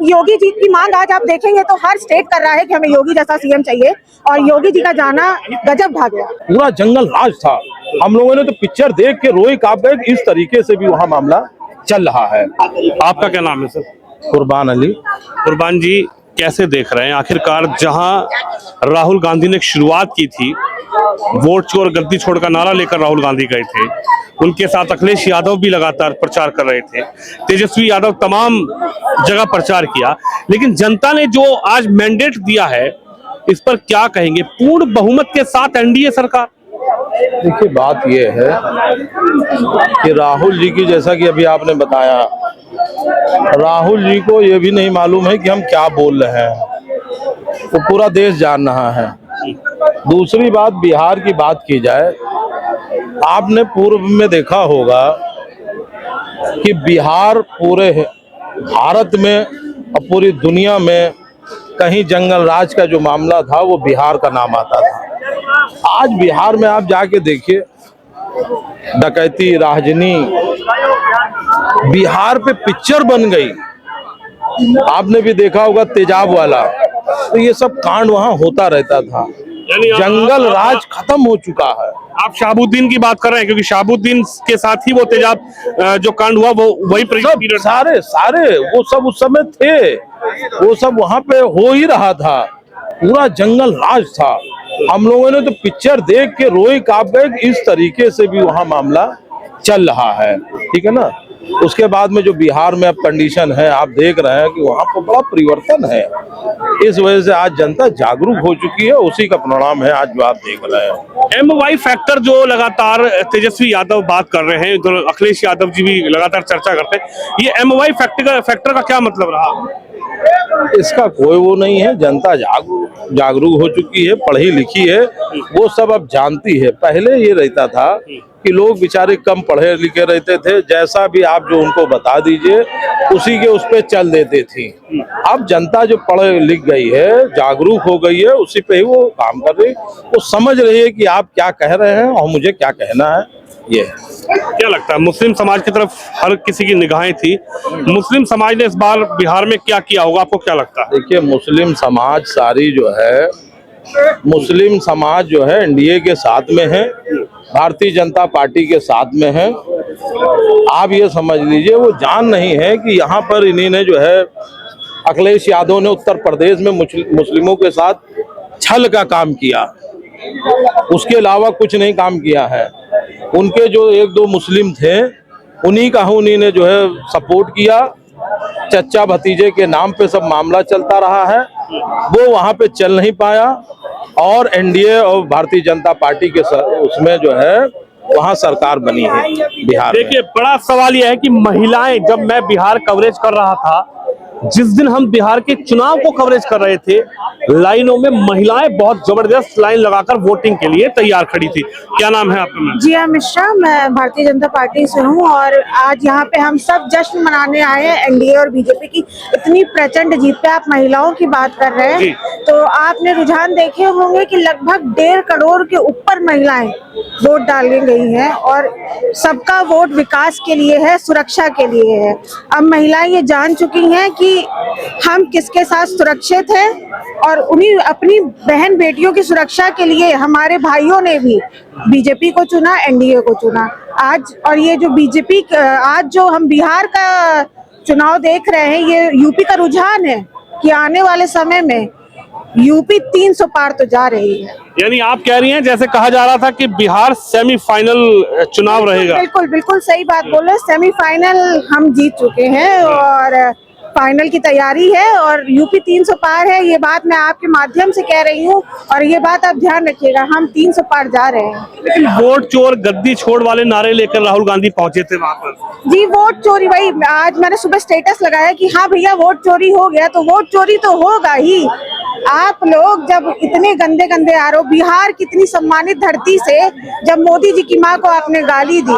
मतलब योगी जी की मांग आज आप देखेंगे तो हर स्टेट कर रहा है कि हमें योगी जैसा सीएम चाहिए, और योगी जी का जाना गजब भाग गया। पूरा जंगल राज था, हम लोगों ने तो पिक्चर देख के रोए कांप गए। इस तरीके से भी वहाँ मामला चल रहा है। आपका क्या नाम है सर? कुर्बान अली। कुर्बान जी, कैसे देख रहे हैं आखिरकार जहां राहुल गांधी ने शुरुआत की थी, वोट चोर गद्दी छोड़ का नारा लेकर राहुल गांधी गए थे, उनके साथ अखिलेश यादव भी लगातार प्रचार कर रहे थे, तेजस्वी यादव तमाम जगह प्रचार किया, लेकिन जनता ने जो आज मैंडेट दिया है इस पर क्या कहेंगे? पूर्ण बहुमत के साथ एनडीए सरकार। देखिए, बात यह है कि राहुल जी की, जैसा कि अभी आपने बताया, राहुल जी को यह भी नहीं मालूम है कि हम क्या बोल रहे हैं, वो पूरा देश जान रहा है। दूसरी बात, बिहार की बात की जाए, आपने पूर्व में देखा होगा कि बिहार पूरे भारत में और पूरी दुनिया में कहीं जंगल राज का जो मामला था वो बिहार का नाम आता था। आज बिहार में आप जाके देखिए, डकैती, राजनी, बिहार पे पिक्चर बन गई। आपने भी देखा होगा तेजाब वाला, तो ये सब कांड वहां होता रहता था। जंगल राज खत्म हो चुका है। आप शहाबुद्दीन की बात कर रहे हैं, क्योंकि शहाबुद्दीन के साथ ही वो तेजाब जो कांड हुआ वो वही पीरियड, सारे वो सब उस समय थे, वो सब वहां पे हो ही रहा था। पूरा जंगल राज था, हम लोगों ने तो पिक्चर देख के रोए कांप गए। इस तरीके से भी वहां मामला चल रहा है, ठीक है ना। उसके बाद में जो बिहार में अब कंडीशन है, आप देख रहे हैं कि वहां पर बड़ा परिवर्तन है। इस वजह से आज जनता जागरूक हो चुकी है, उसी का परिणाम है आज जो आप देख रहे हैं। MY फैक्टर जो लगातार तेजस्वी यादव बात कर रहे हैं, तो अखिलेश यादव जी भी लगातार चर्चा करते हैं, ये MY फैक्टर का क्या मतलब रहा? इसका कोई वो नहीं है। जनता जागरूक हो चुकी है, पढ़ी लिखी है, वो सब अब जानती है। पहले ये रहता था कि लोग बेचारे कम पढ़े लिखे रहते थे, जैसा भी आप जो उनको बता दीजिए उसी के उस पे चल देते थी। अब जनता जो पढ़ लिख गई है, जागरूक हो गई है, उसी पे ही वो काम कर रही, वो समझ रही है कि आप क्या कह रहे हैं और मुझे क्या कहना है। ये क्या लगता है, मुस्लिम समाज की तरफ हर किसी की निगाहें थी, मुस्लिम समाज ने इस बार बिहार में क्या किया होगा, आपको क्या लगता है? देखिए, मुस्लिम समाज सारी जो है, मुस्लिम समाज जो है एनडीए के साथ में है, भारतीय जनता पार्टी के साथ में है। आप ये समझ लीजिए, वो जान नहीं है कि यहाँ पर इन्हीं ने जो है, अखिलेश यादव ने उत्तर प्रदेश में मुस्लिमों के साथ छल का काम किया, उसके अलावा कुछ नहीं काम किया है। उनके जो एक दो मुस्लिम थे, उन्हीं ने जो है सपोर्ट किया। चचा भतीजे के नाम पे सब मामला चलता रहा है, वो वहां पे चल नहीं पाया, और एनडीए और भारतीय जनता पार्टी के उसमें जो है वहां सरकार बनी है बिहार में। देखिए, बड़ा सवाल यह है कि महिलाएं, जब मैं बिहार कवरेज कर रहा था, जिस दिन हम बिहार के चुनाव को कवरेज कर रहे थे, लाइनों में महिलाएं बहुत जबरदस्त लाइन लगाकर वोटिंग के लिए तैयार खड़ी थी। क्या नाम है आपका? जिया मिश्रा, मैं भारतीय जनता पार्टी से हूँ, और आज यहाँ पे हम सब जश्न मनाने आए हैं एनडीए और बीजेपी की इतनी प्रचंड जीत पे। आप महिलाओं की बात कर रहे हैं, तो आपने रुझान देखे होंगे कि लगभग 1.5 करोड़ के ऊपर महिलाएं वोट डालने गई हैं, और सबका वोट विकास के लिए है, सुरक्षा के लिए है। अब महिलाएं ये जान चुकी हैं कि हम किसके साथ सुरक्षित हैं, और उन्हीं अपनी बहन बेटियों की सुरक्षा के लिए हमारे भाइयों ने भी बीजेपी को चुना, एनडीए को चुना आज। और ये जो बीजेपी, आज जो हम बिहार का चुनाव देख रहे हैं, ये यूपी का रुझान है कि आने वाले समय में यूपी 300 पार तो जा रही है। यानी आप कह रही हैं, जैसे कहा जा रहा था कि बिहार सेमीफाइनल चुनाव रहेगा। बिल्कुल बिल्कुल सही बात बोले, सेमीफाइनल हम जीत चुके हैं और फाइनल की तैयारी है, और यूपी 300 पार है। ये बात मैं आपके माध्यम से कह रही हूँ, और ये बात आप ध्यान रखिएगा, हम 300 पार जा रहे हैं। लेकिन वोट चोर गद्दी छोड़ वाले नारे लेकर राहुल गांधी पहुंचे थे वहां पर। जी, वोट चोरी, वही आज मैंने सुबह स्टेटस लगाया कि हाँ भैया वोट चोरी हो गया, तो वोट चोरी तो होगा ही। आप लोग जब इतने गंदे गंदे आरोप, बिहार कितनी सम्मानित धरती से जब मोदी जी की माँ को आपने गाली दी,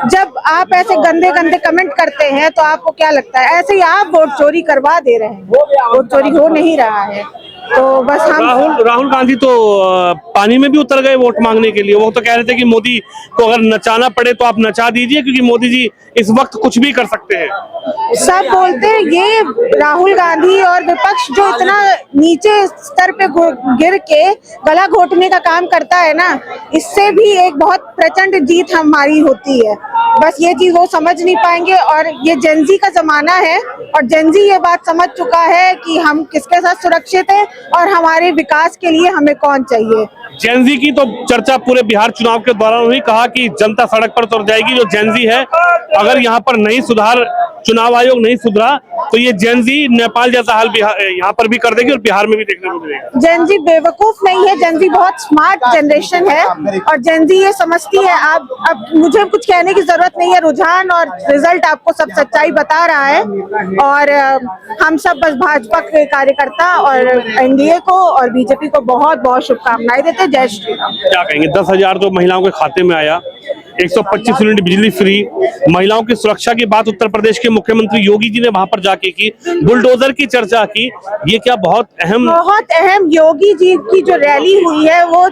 जब आप ऐसे गंदे गंदे कमेंट करते हैं, तो आपको क्या लगता है? ऐसे ही आप वोट चोरी करवा दे रहे हैं। वोट चोरी हो नहीं रहा है। तो बस हम राहुल गांधी तो पानी में भी उतर गए वोट मांगने के लिए। वो तो कह रहे थे कि मोदी को अगर नचाना पड़े तो आप नचा दीजिए, क्योंकि मोदी जी इस वक्त कुछ भी कर सकते हैं। सब बोलते हैं ये राहुल गांधी और विपक्ष जो इतना नीचे स्तर पे गिर के गला घोटने का काम करता है ना, इससे भी एक बहुत प्रचंड जीत हमारी होती है। बस ये चीज वो समझ नहीं पाएंगे, और ये जेनजी का जमाना है और जेनजी ये बात समझ चुका है कि हम किसके साथ सुरक्षित हैं और हमारे विकास के लिए हमें कौन चाहिए। जेनजी की तो चर्चा पूरे बिहार चुनाव के दौरान हुई, कहा कि जनता सड़क पर उतर जाएगी। जो जेनजी है, अगर यहाँ पर नहीं सुधार, चुनाव आयोग नहीं सुधरा तो ये जेनजी नेपाल जैसा हाल यहाँ पर भी कर देगी और बिहार में भी देखने को मिलेगा। जेनजी बेवकूफ नहीं है, जेनजी बहुत स्मार्ट जनरेशन है और जेनजी ये समझती है। अब मुझे कुछ कहने की जरूरत नहीं है, रुझान और रिजल्ट आपको सब सच्चाई बता रहा है। और हम सब बस भाजपा के कार्यकर्ता और एनडीए को और बीजेपी को बहुत बहुत शुभकामनाएं देते हैं। जय श्री राम। क्या कहेंगे? 10,000 तो महिलाओं के खाते में आया, 125 यूनिट बिजली फ्री, महिलाओं की सुरक्षा की बात उत्तर प्रदेश के मुख्यमंत्री योगी जी ने वहां पर जाके की, बुलडोजर की चर्चा की। ये क्या बहुत अहम योगी जी की जो रैली हुई है वो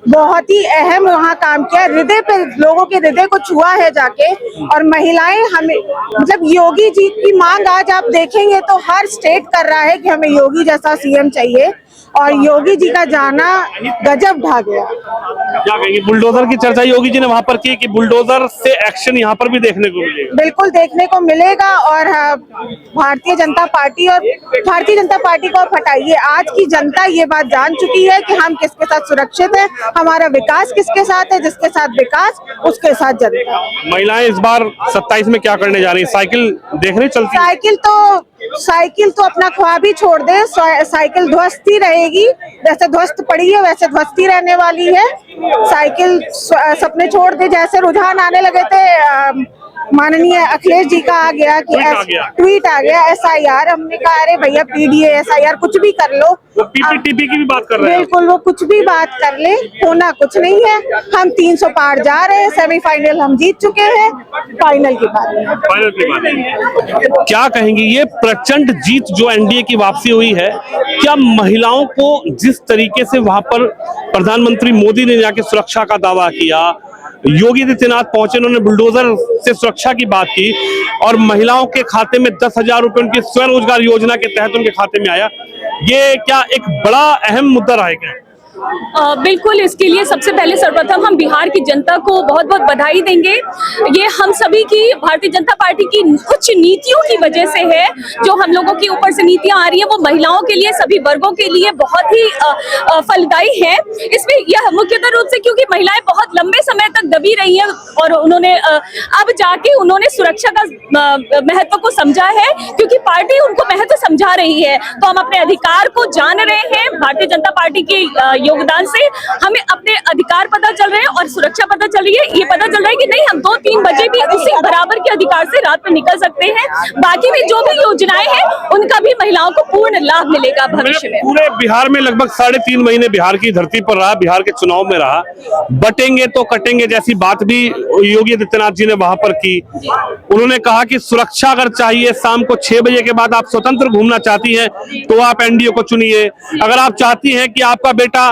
बहुत ही अहम वहाँ काम किया, हृदय पे लोगों के हृदय को छुआ है जाके। और महिलाएं हमें, मतलब योगी जी की मांग आज आप देखेंगे तो हर स्टेट कर रहा है कि हमें योगी जैसा सीएम चाहिए, और योगी जी का जाना गजब ढा गया। क्या कहेंगे? बुलडोजर की चर्चा योगी जी ने वहां पर की कि बुलडोजर से एक्शन यहाँ पर भी देखने को मिलेगा। बिल्कुल देखने को मिलेगा। और भारतीय जनता पार्टी को आप हटाइए, आज की जनता ये बात जान चुकी है कि हम किसके साथ सुरक्षित है, हमारा विकास किसके साथ है, जिसके साथ विकास उसके साथ जनता। महिलाएं इस बार 27 में क्या करने जा रही है? साइकिल देखने चलती? साइकिल तो अपना ख्वाब ही छोड़ दे, साइकिल ध्वस्त ही रहेगी। जैसे ध्वस्त पड़ी है वैसे ध्वस्त ही रहने वाली है। साइकिल सपने छोड़ दे। जैसे रुझान आने लगे थे, माननीय अखिलेश जी का आ गया कि ट्वीट आ गया SIR, हमने कहा अरे भैया PDA SIR कुछ भी कर लो, PPTP की भी बात कर रहे हैं। बिल्कुल, वो कुछ भी बात कर ले, होना कुछ नहीं है। हम 300 पार जा रहे हैं, सेमीफाइनल हम जीत चुके हैं, फाइनल की बात है। क्या कहेंगे? ये प्रचंड जीत जो एनडीए की वापसी हुई है, क्या महिलाओं को जिस तरीके से वहां पर प्रधानमंत्री मोदी ने जाके सुरक्षा का दावा किया, योगी आदित्यनाथ पहुंचे, उन्होंने बुलडोजर से सुरक्षा की बात की और महिलाओं के खाते में 10,000 रुपए उनकी स्वरोजगार योजना के तहत उनके खाते में आया, ये क्या एक बड़ा अहम मुद्दा रहेगा? बिल्कुल, इसके लिए सबसे पहले सर्वप्रथम हम बिहार की जनता को बहुत बहुत बधाई देंगे। ये हम सभी की, भारतीय जनता पार्टी की कुछ नीतियों की वजह से है। जो हम लोगों के ऊपर से नीतियां आ रही हैं वो महिलाओं के लिए, सभी वर्गों के लिए बहुत ही फलदायी है। इसमें यह मुख्यतः रूप से क्योंकि महिलाएं बहुत लंबे समय तक दबी रही हैं और उन्होंने अब जाके उन्होंने सुरक्षा का महत्व को समझा है, क्योंकि पार्टी उनको महत्व समझा रही है। तो हम अपने अधिकार को जान रहे हैं। भारतीय जनता पार्टी के योगदान से हमें अपने अधिकार पता चल रहे हैं और सुरक्षा पता चल रही है। ये पता चल रहा है कि नहीं, हम 2-3 बजे भी उसी बराबर के अधिकार से रात में निकल सकते हैं। बाकी भी जो भी योजनाएं हैं उनका भी महिलाओं को पूर्ण लाभ मिलेगा भविष्य में। पूरे बिहार में लगभग 3.5 महीने बिहार की धरती पर रहा, बिहार के चुनाव में रहा, बटेंगे तो कटेंगे जैसी बात भी योगी आदित्यनाथ जी ने वहां पर की। उन्होंने कहा कि सुरक्षा अगर चाहिए, शाम को 6 बजे के बाद आप स्वतंत्र घूमना चाहती हैं तो आप एनडीए को चुनिए। अगर आप चाहती हैं कि आपका बेटा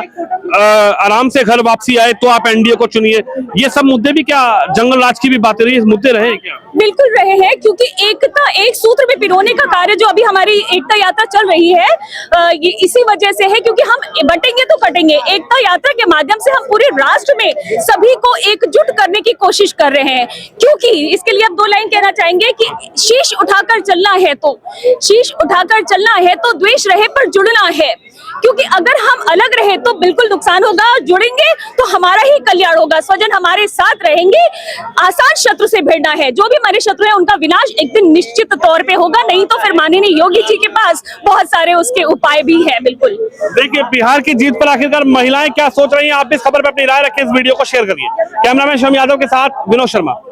आराम से घर वापसी आए तो आप एनडीए को चुनिए। ये सब मुद्दे भी क्या जंगल राज की भी बातें रही, मुद्दे रहे क्या? बिल्कुल रहे हैं, क्योंकि एकता, एक सूत्र में पिरोने का कार्य जो अभी हमारी एकता यात्रा चल रही है, ये इसी वजह से है, क्योंकि हम बटेंगे तो कटेंगे। एकता यात्रा के माध्यम से हम पूरे राष्ट्र में सभी को एकजुट करने की कोशिश कर रहे हैं। क्योंकि इसके लिए अब 2 लाइन कहना चाहेंगे कि शीश उठाकर चलना है तो द्वेष रहे पर जुड़ना है। क्योंकि अगर हम अलग रहे तो बिल्कुल नुकसान होगा, जुड़ेंगे तो हमारा ही कल्याण होगा। स्वजन हमारे साथ रहेंगे। आसान शत्रु से भिड़ना है, जो भी हमारे शत्रु हैं उनका विनाश एक दिन निश्चित तौर पे होगा। नहीं तो फिर माननीय योगी जी के पास बहुत सारे उसके उपाय भी हैं। बिल्कुल देखिए, बिहार की जीत पर आखिरकार महिलाएं क्या सोच रही हैं, आप इस खबर पर अपनी राय रखें, इस वीडियो को शेयर करिए। कैमरामैन शम यादव के साथ विनोद शर्मा।